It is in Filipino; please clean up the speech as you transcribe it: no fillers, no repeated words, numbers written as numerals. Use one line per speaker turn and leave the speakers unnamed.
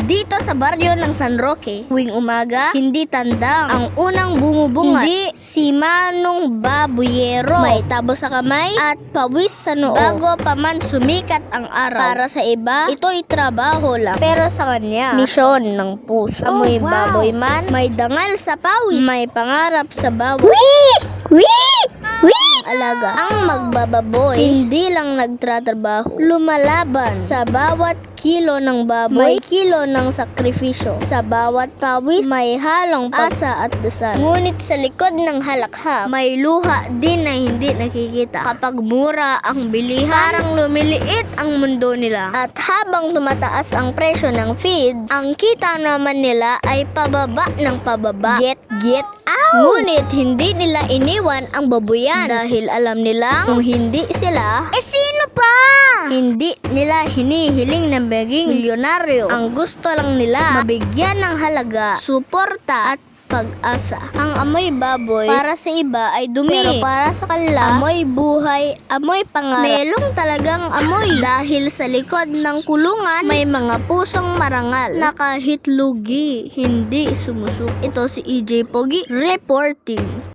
Dito sa baryo ng San Roque, tuwing umaga, hindi tandang ang unang bumubungat. Hindi si Manong Babuyero. May tabo sa kamay at pawis sa noo bago pa man sumikat ang araw. Para sa iba, ito'y trabaho lang. Pero sa kanya, misyon ng puso. Amoy baboy man, may dangal sa pawis, may pangarap sa bawat alaga. Ang magbababoy, hindi lang nagtratrabaho, lumalaban sa bawat kilo ng baboy, may kilo ng sakripisyo. Sa bawat pawis, may halong asa at dasal. Ngunit sa likod ng halakhak, may luha din na hindi nakikita. Kapag mura ang bilihan, parang lumiliit ang mundo nila. At habang tumataas ang presyo ng feeds, ang kita naman nila ay pababa ng pababa. Get out! Ngunit hindi nila iniwan ang babuyan dahil alam nila kung hindi sila, sino pa? Hindi nila hinihiling na maging milyonaryo. Ang gusto lang nila, mabigyan ng halaga, suporta at pag-asa. Ang amoy baboy para sa iba ay dumi, pero para sa kanila, amoy buhay, amoy pangarap. Melong talagang amoy dahil sa likod ng kulungan may mga pusong marangal na kahit lugi, hindi sumusuk. Ito si EJ Pogi reporting.